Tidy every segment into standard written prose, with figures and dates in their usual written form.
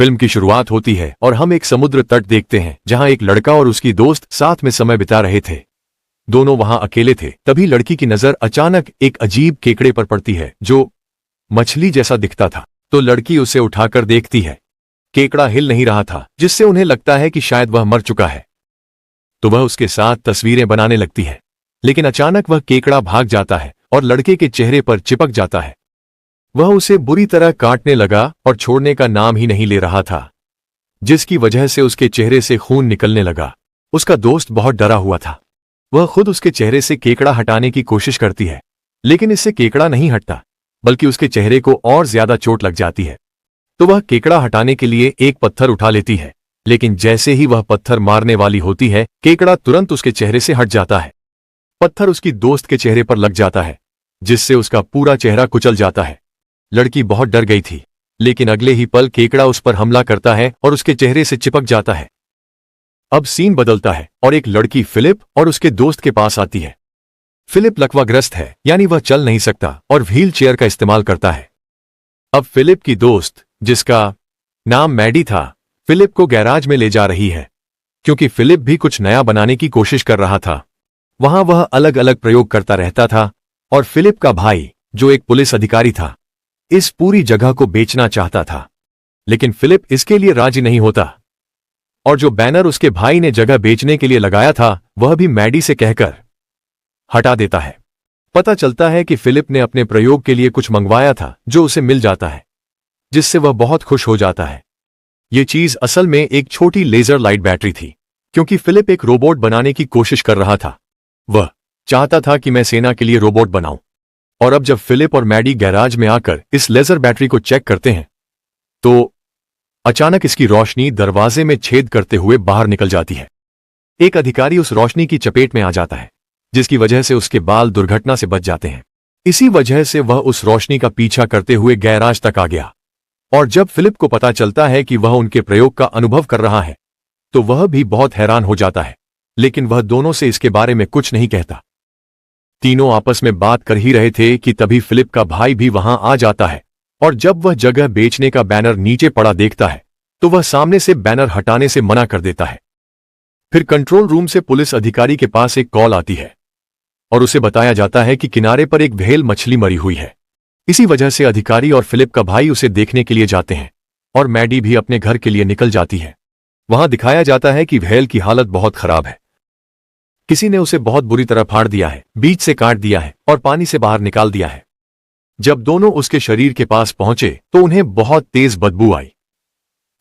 Film की शुरुआत होती है और हम एक समुद्र तट देखते हैं जहां एक लड़का और उसकी दोस्त साथ में समय बिता रहे थे। दोनों वहां अकेले थे। तभी लड़की की नजर अचानक एक अजीब केकड़े पर पड़ती है जो मछली जैसा दिखता था। तो लड़की उसे उठाकर देखती है। केकड़ा हिल नहीं रहा था, जिससे उन्हें लगता है कि शायद वह मर चुका है। तो वह उसके साथ तस्वीरें बनाने लगती है, लेकिन अचानक वह केकड़ा भाग जाता है और लड़के के चेहरे पर चिपक जाता है। वह उसे बुरी तरह काटने लगा और छोड़ने का नाम ही नहीं ले रहा था, जिसकी वजह से उसके चेहरे से खून निकलने लगा। उसका दोस्त बहुत डरा हुआ था। वह खुद उसके चेहरे से केकड़ा हटाने की कोशिश करती है, लेकिन इससे केकड़ा नहीं हटता, बल्कि उसके चेहरे को और ज्यादा चोट लग जाती है। तो वह केकड़ा हटाने के लिए एक पत्थर उठा लेती है, लेकिन जैसे ही वह पत्थर मारने वाली होती है, केकड़ा तुरंत उसके चेहरे से हट जाता है। पत्थर उसकी दोस्त के चेहरे पर लग जाता है, जिससे उसका पूरा चेहरा कुचल जाता है। लड़की बहुत डर गई थी, लेकिन अगले ही पल केकड़ा उस पर हमला करता है और उसके चेहरे से चिपक जाता है। अब सीन बदलता है और एक लड़की फिलिप और उसके दोस्त के पास आती है। फिलिप लकवाग्रस्त है, यानी वह चल नहीं सकता और व्हील चेयर का इस्तेमाल करता है। अब फिलिप की दोस्त, जिसका नाम मैडी था, फिलिप को गैराज में ले जा रही है, क्योंकि फिलिप भी कुछ नया बनाने की कोशिश कर रहा था। वहां वह अलग अलग प्रयोग करता रहता था और फिलिप का भाई, जो एक पुलिस अधिकारी था, इस पूरी जगह को बेचना चाहता था। लेकिन फिलिप इसके लिए राजी नहीं होता और जो बैनर उसके भाई ने जगह बेचने के लिए लगाया था, वह भी मैडी से कहकर हटा देता है। पता चलता है कि फिलिप ने अपने प्रयोग के लिए कुछ मंगवाया था जो उसे मिल जाता है, जिससे वह बहुत खुश हो जाता है। ये चीज असल में एक छोटी लेजर लाइट बैटरी थी, क्योंकि फिलिप एक रोबोट बनाने की कोशिश कर रहा था। वह चाहता था कि मैं सेना के लिए रोबोट बनाऊं। और अब जब फिलिप और मैडी गैराज में आकर इस लेजर बैटरी को चेक करते हैं, तो अचानक इसकी रोशनी दरवाजे में छेद करते हुए बाहर निकल जाती है। एक अधिकारी उस रोशनी की चपेट में आ जाता है, जिसकी वजह से उसके बाल दुर्घटना से बच जाते हैं। इसी वजह से वह उस रोशनी का पीछा करते हुए गैराज तक आ गया। और जब फिलिप को पता चलता है कि वह उनके प्रयोग का अनुभव कर रहा है, तो वह भी बहुत हैरान हो जाता है, लेकिन वह दोनों से इसके बारे में कुछ नहीं कहता। तीनों आपस में बात कर ही रहे थे कि तभी फिलिप का भाई भी वहां आ जाता है, और जब वह जगह बेचने का बैनर नीचे पड़ा देखता है, तो वह सामने से बैनर हटाने से मना कर देता है। फिर कंट्रोल रूम से पुलिस अधिकारी के पास एक कॉल आती है और उसे बताया जाता है कि किनारे पर एक व्हेल मछली मरी हुई है। इसी वजह से अधिकारी और फिलिप का भाई उसे देखने के लिए जाते हैं और मैडी भी अपने घर के लिए निकल जाती है। वहां दिखाया जाता है कि व्हेल की हालत बहुत खराब है। किसी ने उसे बहुत बुरी तरह फाड़ दिया है, बीच से काट दिया है और पानी से बाहर निकाल दिया है। जब दोनों उसके शरीर के पास पहुंचे तो उन्हें बहुत तेज बदबू आई।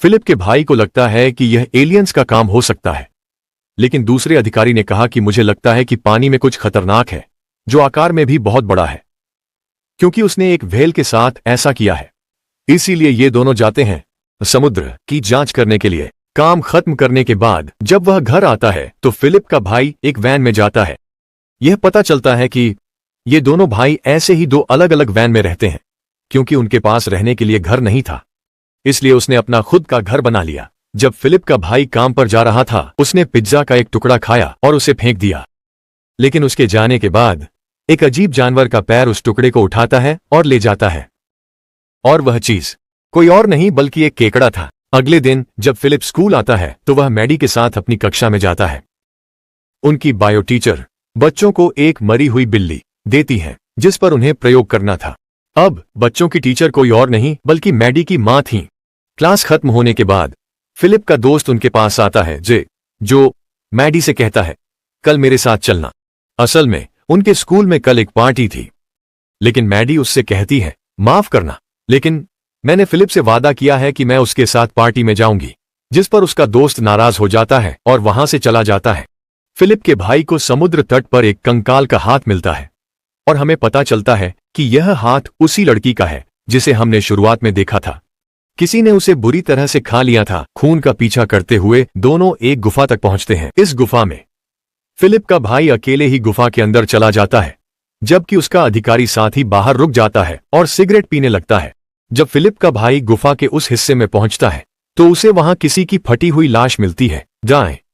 फिलिप के भाई को लगता है कि यह एलियंस का काम हो सकता है, लेकिन दूसरे अधिकारी ने कहा कि मुझे लगता है कि पानी में कुछ खतरनाक है, जो आकार में भी बहुत बड़ा है, क्योंकि उसने एक व्हेल के साथ ऐसा किया है। इसीलिए ये दोनों जाते हैं समुद्र की जांच करने के लिए। काम खत्म करने के बाद जब वह घर आता है तो फिलिप का भाई एक वैन में जाता है। यह पता चलता है कि ये दोनों भाई ऐसे ही दो अलग अलग वैन में रहते हैं, क्योंकि उनके पास रहने के लिए घर नहीं था, इसलिए उसने अपना खुद का घर बना लिया। जब फिलिप का भाई काम पर जा रहा था, उसने पिज्जा का एक टुकड़ा खाया और उसे फेंक दिया, लेकिन उसके जाने के बाद एक अजीब जानवर का पैर उस टुकड़े को उठाता है और ले जाता है, और वह चीज कोई और नहीं बल्कि एक केकड़ा था। अगले दिन जब फिलिप स्कूल आता है तो वह मैडी के साथ अपनी कक्षा में जाता है। उनकी बायो टीचर बच्चों को एक मरी हुई बिल्ली देती है, जिस पर उन्हें प्रयोग करना था। अब बच्चों की टीचर कोई और नहीं बल्कि मैडी की मां थी। क्लास खत्म होने के बाद फिलिप का दोस्त उनके पास आता है, जो मैडी से कहता है, कल मेरे साथ चलना। असल में उनके स्कूल में कल एक पार्टी थी, लेकिन मैडी उससे कहती है, माफ करना, लेकिन मैंने फिलिप से वादा किया है कि मैं उसके साथ पार्टी में जाऊंगी, जिस पर उसका दोस्त नाराज हो जाता है और वहां से चला जाता है। फिलिप के भाई को समुद्र तट पर एक कंकाल का हाथ मिलता है और हमें पता चलता है कि यह हाथ उसी लड़की का है जिसे हमने शुरुआत में देखा था। किसी ने उसे बुरी तरह से खा लिया था। खून का पीछा करते हुए दोनों एक गुफा तक पहुंचते हैं। इस गुफा में फिलिप का भाई अकेले ही गुफा के अंदर चला जाता है, जबकि उसका अधिकारी साथी बाहर रुक जाता है और सिगरेट पीने लगता है। जब फिलिप का भाई गुफा के उस हिस्से में पहुंचता है तो उसे वहां किसी की फटी हुई लाश मिलती है,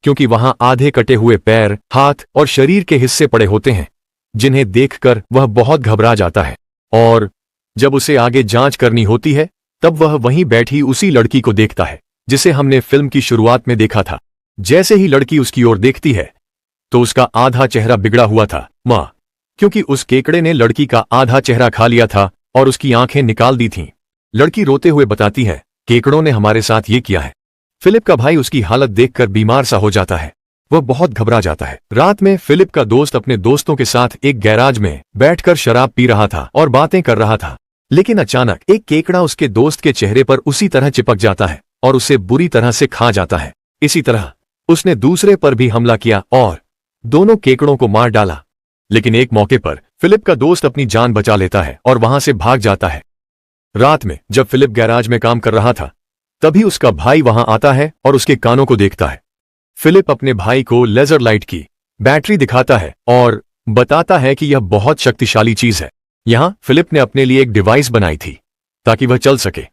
क्योंकि वहां आधे कटे हुए पैर, हाथ और शरीर के हिस्से पड़े होते हैं, जिन्हें देखकर वह बहुत घबरा जाता है। और जब उसे आगे जांच करनी होती है तब वह वहीं बैठी उसी लड़की को देखता है जिसे हमने फिल्म की शुरुआत में देखा था। जैसे ही लड़की उसकी ओर देखती है तो उसका आधा चेहरा बिगड़ा हुआ था, माँ, क्योंकि उस केकड़े ने लड़की का आधा चेहरा खा लिया था और उसकी आंखें निकाल दी थीं। लड़की रोते हुए बताती है, केकड़ों ने हमारे साथ ये किया है। फिलिप का भाई उसकी हालत देखकर बीमार सा हो जाता है। वह बहुत घबरा जाता है। रात में फिलिप का दोस्त अपने दोस्तों के साथ एक गैराज में बैठकर शराब पी रहा था और बातें कर रहा था, लेकिन अचानक एक केकड़ा उसके दोस्त के चेहरे पर उसी तरह चिपक जाता है और उसे बुरी तरह से खा जाता है। इसी तरह उसने दूसरे पर भी हमला किया और दोनों केकड़ों को मार डाला। लेकिन एक मौके पर फिलिप का दोस्त अपनी जान बचा लेता है और वहां से भाग जाता है। रात में जब फिलिप गैराज में काम कर रहा था तभी उसका भाई वहां आता है और उसके कानों को देखता है। फिलिप अपने भाई को लेजर लाइट की बैटरी दिखाता है और बताता है कि यह बहुत शक्तिशाली चीज है। यहां फिलिप ने अपने लिए एक डिवाइस बनाई थी ताकि वह चल सके।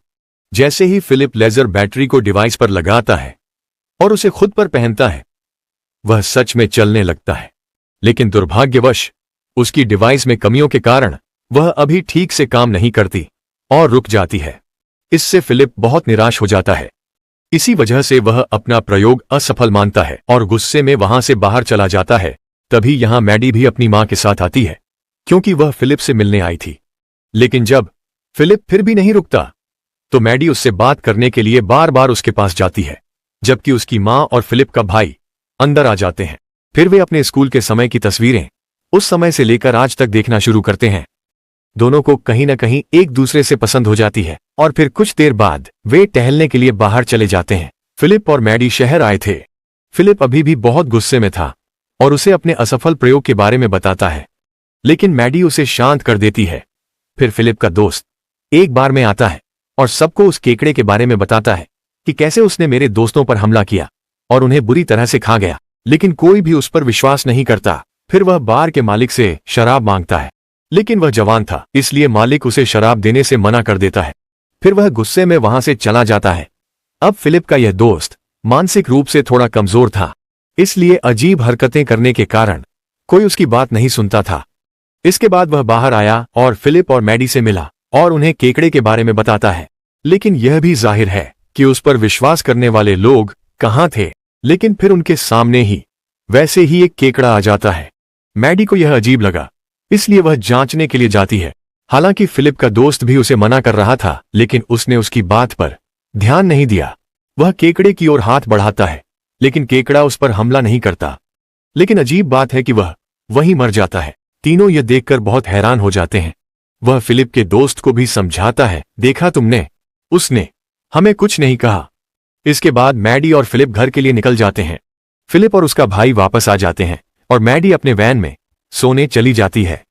जैसे ही फिलिप लेजर बैटरी को डिवाइस पर लगाता है और उसे खुद पर पहनता है, वह सच में चलने लगता है। लेकिन दुर्भाग्यवश उसकी डिवाइस में कमियों के कारण वह अभी ठीक से काम नहीं करती और रुक जाती है। इससे फिलिप बहुत निराश हो जाता है। इसी वजह से वह अपना प्रयोग असफल मानता है और गुस्से में वहां से बाहर चला जाता है। तभी यहां मैडी भी अपनी मां के साथ आती है क्योंकि वह फिलिप से मिलने आई थी। लेकिन जब फिलिप फिर भी नहीं रुकता तो मैडी उससे बात करने के लिए बार बार उसके पास जाती है, जबकि उसकी मां और फिलिप का भाई अंदर आ जाते हैं। फिर वे अपने स्कूल के समय की तस्वीरें उस समय से लेकर आज तक देखना शुरू करते हैं। दोनों को कहीं न कहीं एक दूसरे से पसंद हो जाती है और फिर कुछ देर बाद वे टहलने के लिए बाहर चले जाते हैं। फिलिप और मैडी शहर आए थे। फिलिप अभी भी बहुत गुस्से में था और उसे अपने असफल प्रयोग के बारे में बताता है, लेकिन मैडी उसे शांत कर देती है। फिर फिलिप का दोस्त एक बार में आता है और सबको उस केकड़े के बारे में बताता है कि कैसे उसने मेरे दोस्तों पर हमला किया और उन्हें बुरी तरह से खा गया, लेकिन कोई भी उस पर विश्वास नहीं करता। फिर वह बार के मालिक से शराब मांगता है, लेकिन वह जवान था इसलिए मालिक उसे शराब देने से मना कर देता है। फिर वह गुस्से में वहां से चला जाता है। अब फिलिप का यह दोस्त मानसिक रूप से थोड़ा कमजोर था, इसलिए अजीब हरकतें करने के कारण कोई उसकी बात नहीं सुनता था। इसके बाद वह बाहर आया और फिलिप और मैडी से मिला और उन्हें केकड़े के बारे में बताता है, लेकिन यह भी जाहिर है कि उस पर विश्वास करने वाले लोग कहां थे। लेकिन फिर उनके सामने ही वैसे ही एक केकड़ा आ जाता है। मैडी को यह अजीब लगा, इसलिए वह जांचने के लिए जाती है। हालांकि फिलिप का दोस्त भी उसे मना कर रहा था, लेकिन उसने उसकी बात पर ध्यान नहीं दिया। वह केकड़े की ओर हाथ बढ़ाता है, लेकिन केकड़ा उस पर हमला नहीं करता। लेकिन अजीब बात है कि वह वहीं मर जाता है। तीनों यह देखकर बहुत हैरान हो जाते हैं। वह फिलिप के दोस्त को भी समझाता है, देखा तुमने, उसने हमें कुछ नहीं कहा। इसके बाद मैडी और फिलिप घर के लिए निकल जाते हैं। फिलिप और उसका भाई वापस आ जाते हैं और मैडी अपने वैन में सोने चली जाती है।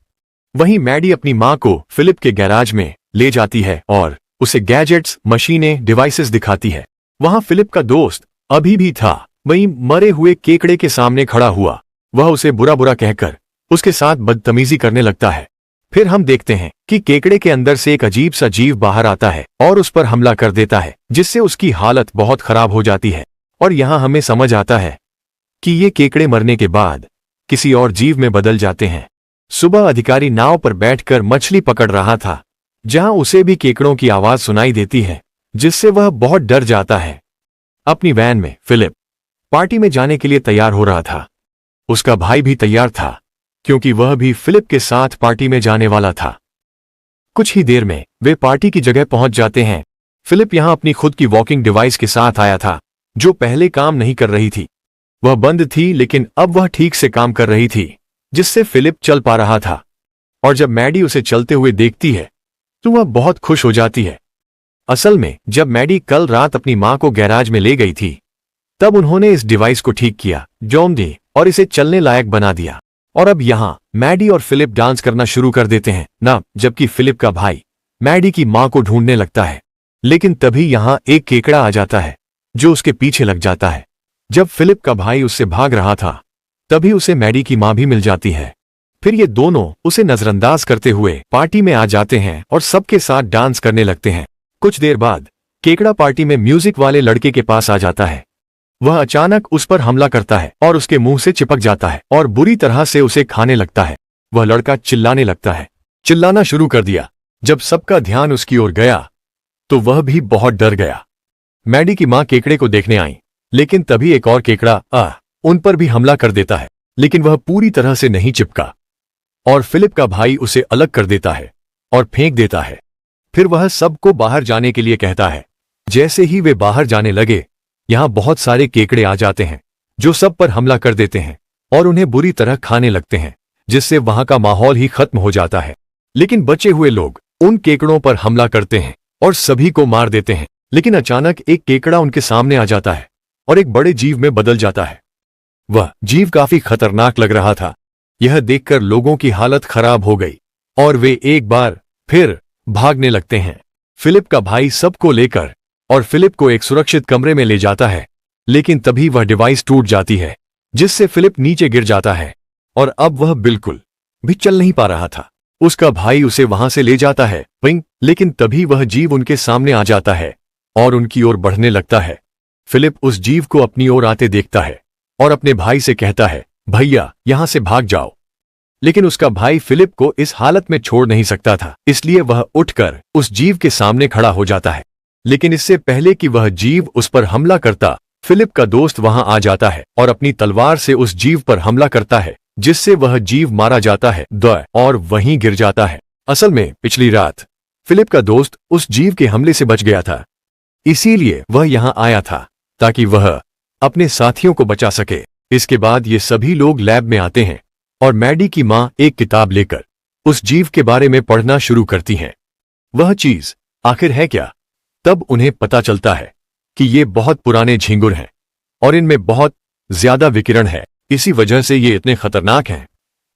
वहीं मैडी अपनी मां को फिलिप के गैराज में ले जाती है और उसे गैजेट्स, मशीनें, डिवाइसेस दिखाती है। वहां फिलिप का दोस्त अभी भी था, वहीं मरे हुए केकड़े के सामने खड़ा हुआ। वह उसे बुरा बुरा कहकर उसके साथ बदतमीजी करने लगता है। फिर हम देखते हैं कि केकड़े के अंदर से एक अजीब सा जीव बाहर आता है और उस पर हमला कर देता है, जिससे उसकी हालत बहुत खराब हो जाती है। और यहां हमें समझ आता है कि ये केकड़े मरने के बाद किसी और जीव में बदल जाते हैं। सुबह अधिकारी नाव पर बैठकर मछली पकड़ रहा था, जहां उसे भी केकड़ों की आवाज सुनाई देती है, जिससे वह बहुत डर जाता है। अपनी वैन में फिलिप पार्टी में जाने के लिए तैयार हो रहा था। उसका भाई भी तैयार था, क्योंकि वह भी फिलिप के साथ पार्टी में जाने वाला था। कुछ ही देर में वे पार्टी की जगह पहुंच जाते हैं। फिलिप यहां अपनी खुद की वॉकिंग डिवाइस के साथ आया था, जो पहले काम नहीं कर रही थी। वह बंद थी, लेकिन अब वह ठीक से काम कर रही थी, जिससे फिलिप चल पा रहा था। और जब मैडी उसे चलते हुए देखती है तो वह बहुत खुश हो जाती है। असल में जब मैडी कल रात अपनी मां को गैराज में ले गई थी, तब उन्होंने इस डिवाइस को ठीक किया, जोम दी और इसे चलने लायक बना दिया। और अब यहां मैडी और फिलिप डांस करना शुरू कर देते हैं ना, जबकि फिलिप का भाई मैडी की मां को ढूंढने लगता है। लेकिन तभी यहां एक केकड़ा आ जाता है, जो उसके पीछे लग जाता है। जब फिलिप का भाई उससे भाग रहा था, तभी उसे मैडी की मां भी मिल जाती है। फिर ये दोनों उसे नजरअंदाज करते हुए पार्टी में आ जाते हैं और सबके साथ डांस करने लगते हैं। कुछ देर बाद केकड़ा पार्टी में म्यूजिक वाले लड़के के पास आ जाता है। वह अचानक उस पर हमला करता है और उसके मुंह से चिपक जाता है और बुरी तरह से उसे खाने लगता है। वह लड़का चिल्लाने लगता है, चिल्लाना शुरू कर दिया। जब सबका ध्यान उसकी ओर गया तो वह भी बहुत डर गया। मैडी की मां केकड़े को देखने आई, लेकिन तभी एक और केकड़ा उन पर भी हमला कर देता है, लेकिन वह पूरी तरह से नहीं चिपका और फिलिप का भाई उसे अलग कर देता है और फेंक देता है। फिर वह सबको बाहर जाने के लिए कहता है। जैसे ही वे बाहर जाने लगे, यहां बहुत सारे केकड़े आ जाते हैं जो सब पर हमला कर देते हैं और उन्हें बुरी तरह खाने लगते हैं, जिससे वहां का माहौल ही खत्म हो जाता है। लेकिन बचे हुए लोग उन केकड़ों पर हमला करते हैं और सभी को मार देते हैं। लेकिन अचानक एक केकड़ा उनके सामने आ जाता है और एक बड़े जीव में बदल जाता है। वह जीव काफी खतरनाक लग रहा था। यह देखकर लोगों की हालत खराब हो गई और वे एक बार फिर भागने लगते हैं। फिलिप का भाई सबको लेकर और फिलिप को एक सुरक्षित कमरे में ले जाता है, लेकिन तभी वह डिवाइस टूट जाती है, जिससे फिलिप नीचे गिर जाता है और अब वह बिल्कुल भी चल नहीं पा रहा था। उसका भाई उसे वहां से ले जाता है लेकिन तभी वह जीव उनके सामने आ जाता है और उनकी ओर बढ़ने लगता है। फिलिप उस जीव को अपनी ओर आते देखता है और अपने भाई से कहता है, भैया यहां से भाग जाओ। लेकिन उसका भाई फिलिप को इस हालत में छोड़ नहीं सकता था, इसलिए वह उठकर उस जीव के सामने खड़ा हो जाता है। लेकिन इससे पहले कि वह जीव उस पर हमला करता, फिलिप का दोस्त वहां आ जाता है और अपनी तलवार से उस जीव पर हमला करता है, जिससे वह जीव मारा जाता है और वहीं गिर जाता है। असल में पिछली रात फिलिप का दोस्त उस जीव के हमले से बच गया था, इसीलिए वह यहां आया था ताकि वह अपने साथियों को बचा सके। इसके बाद ये सभी लोग लैब में आते हैं और मैडी की मां एक किताब लेकर उस जीव के बारे में पढ़ना शुरू करती हैं। वह चीज आखिर है क्या? तब उन्हें पता चलता है कि ये बहुत पुराने झींगुर हैं और इनमें बहुत ज्यादा विकिरण है, इसी वजह से ये इतने खतरनाक हैं।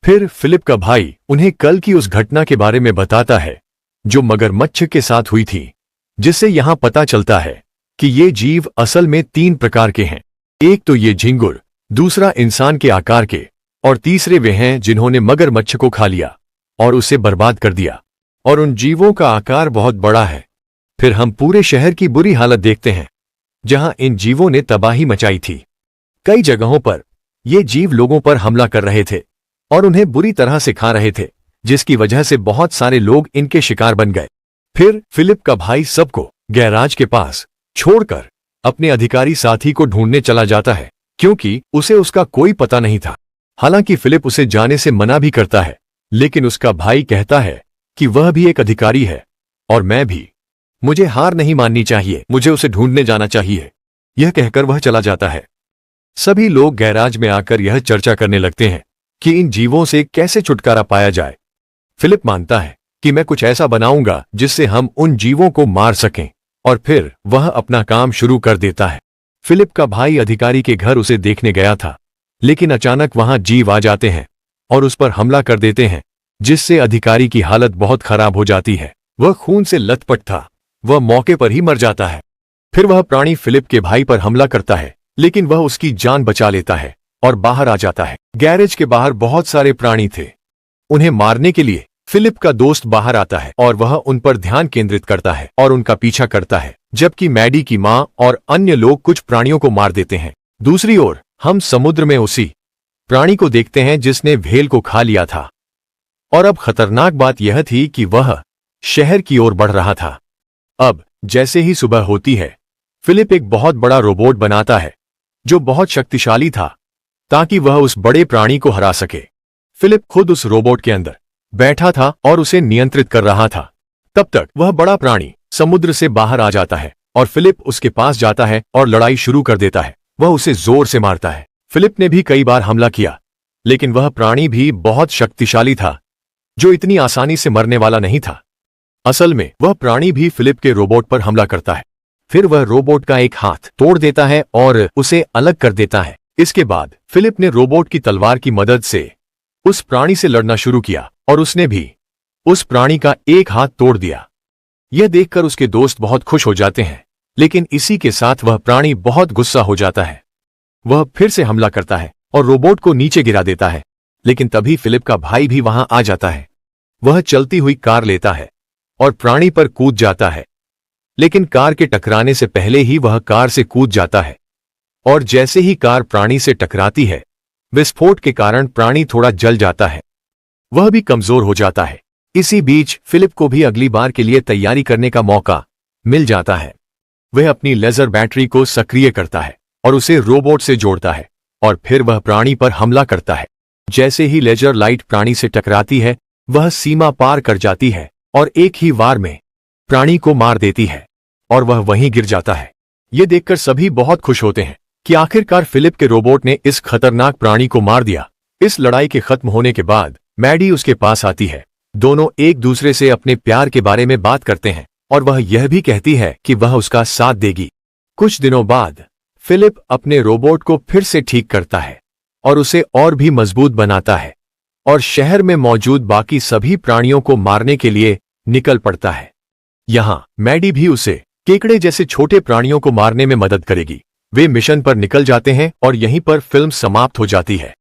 फिर फिलिप का भाई उन्हें कल की उस घटना के बारे में बताता है जो मगरमच्छ के साथ हुई थी, जिससे यहां पता चलता है कि ये जीव असल में 3 प्रकार के हैं। एक तो ये झींगुर, दूसरा इंसान के आकार के और तीसरे वे हैं जिन्होंने मगरमच्छ को खा लिया और उसे बर्बाद कर दिया, और उन जीवों का आकार बहुत बड़ा है। फिर हम पूरे शहर की बुरी हालत देखते हैं जहां इन जीवों ने तबाही मचाई थी। कई जगहों पर ये जीव लोगों पर हमला कर रहे थे और उन्हें बुरी तरह से खा रहे थे, जिसकी वजह से बहुत सारे लोग इनके शिकार बन गए। फिर फिलिप का भाई सबको गैराज के पास छोड़कर अपने अधिकारी साथी को ढूंढने चला जाता है, क्योंकि उसे उसका कोई पता नहीं था। हालांकि फिलिप उसे जाने से मना भी करता है, लेकिन उसका भाई कहता है कि वह भी एक अधिकारी है और मैं भी, मुझे हार नहीं माननी चाहिए, मुझे उसे ढूंढने जाना चाहिए। यह कहकर वह चला जाता है। सभी लोग गैराज में आकर यह चर्चा करने लगते हैं कि इन जीवों से कैसे छुटकारा पाया जाए। फिलिप मानता है कि मैं कुछ ऐसा बनाऊंगा जिससे हम उन जीवों को मार सकें, और फिर वह अपना काम शुरू कर देता है। फिलिप का भाई अधिकारी के घर उसे देखने गया था, लेकिन अचानक वहां जीव आ जाते हैं और उस पर हमला कर देते हैं, जिससे अधिकारी की हालत बहुत खराब हो जाती है। वह खून से लथपथ था, वह मौके पर ही मर जाता है। फिर वह प्राणी फिलिप के भाई पर हमला करता है, लेकिन वह उसकी जान बचा लेता है और बाहर आ जाता है। गैरेज के बाहर बहुत सारे प्राणी थे। उन्हें मारने के लिए फिलिप का दोस्त बाहर आता है और वह उन पर ध्यान केंद्रित करता है और उनका पीछा करता है, जबकि मैडी की मां और अन्य लोग कुछ प्राणियों को मार देते हैं। दूसरी ओर हम समुद्र में उसी प्राणी को देखते हैं जिसने व्हेल को खा लिया था, और अब खतरनाक बात यह थी कि वह शहर की ओर बढ़ रहा था। अब जैसे ही सुबह होती है, फिलिप एक बहुत बड़ा रोबोट बनाता है जो बहुत शक्तिशाली था, ताकि वह उस बड़े प्राणी को हरा सके। फिलिप खुद उस रोबोट के अंदर बैठा था और उसे नियंत्रित कर रहा था। तब तक वह बड़ा प्राणी समुद्र से बाहर आ जाता है और फिलिप उसके पास जाता है और लड़ाई शुरू कर देता है। वह उसे जोर से मारता है। फिलिप ने भी कई बार हमला किया, लेकिन वह प्राणी भी बहुत शक्तिशाली था, जो इतनी आसानी से मरने वाला नहीं था। असल में वह प्राणी भी फिलिप के रोबोट पर हमला करता है। फिर वह रोबोट का एक हाथ तोड़ देता है और उसे अलग कर देता है। इसके बाद फिलिप ने रोबोट की तलवार की मदद से उस प्राणी से लड़ना शुरू किया और उसने भी उस प्राणी का एक हाथ तोड़ दिया। यह देखकर उसके दोस्त बहुत खुश हो जाते हैं, लेकिन इसी के साथ वह प्राणी बहुत गुस्सा हो जाता है। वह फिर से हमला करता है और रोबोट को नीचे गिरा देता है, लेकिन तभी फिलिप का भाई भी वहां आ जाता है। वह चलती हुई कार लेता है और प्राणी पर कूद जाता है, लेकिन कार के टकराने से पहले ही वह कार से कूद जाता है, और जैसे ही कार प्राणी से टकराती है, विस्फोट के कारण प्राणी थोड़ा जल जाता है। वह भी कमजोर हो जाता है। इसी बीच फिलिप को भी अगली बार के लिए तैयारी करने का मौका मिल जाता है। वह अपनी लेजर बैटरी को सक्रिय करता है और उसे रोबोट से जोड़ता है और फिर वह प्राणी पर हमला करता है। जैसे ही लेजर लाइट प्राणी से टकराती है, वह सीमा पार कर जाती है और एक ही वार में प्राणी को मार देती है और वह वहीं गिर जाता है। ये देखकर सभी बहुत खुश होते हैं कि आखिरकार फिलिप के रोबोट ने इस खतरनाक प्राणी को मार दिया। इस लड़ाई के खत्म होने के बाद मैडी उसके पास आती है। दोनों एक दूसरे से अपने प्यार के बारे में बात करते हैं और वह यह भी कहती है कि वह उसका साथ देगी। कुछ दिनों बाद फिलिप अपने रोबोट को फिर से ठीक करता है और उसे और भी मजबूत बनाता है और शहर में मौजूद बाकी सभी प्राणियों को मारने के लिए निकल पड़ता है। यहां मैडी भी उसे केकड़े जैसे छोटे प्राणियों को मारने में मदद करेगी। वे मिशन पर निकल जाते हैं और यहीं पर फिल्म समाप्त हो जाती है।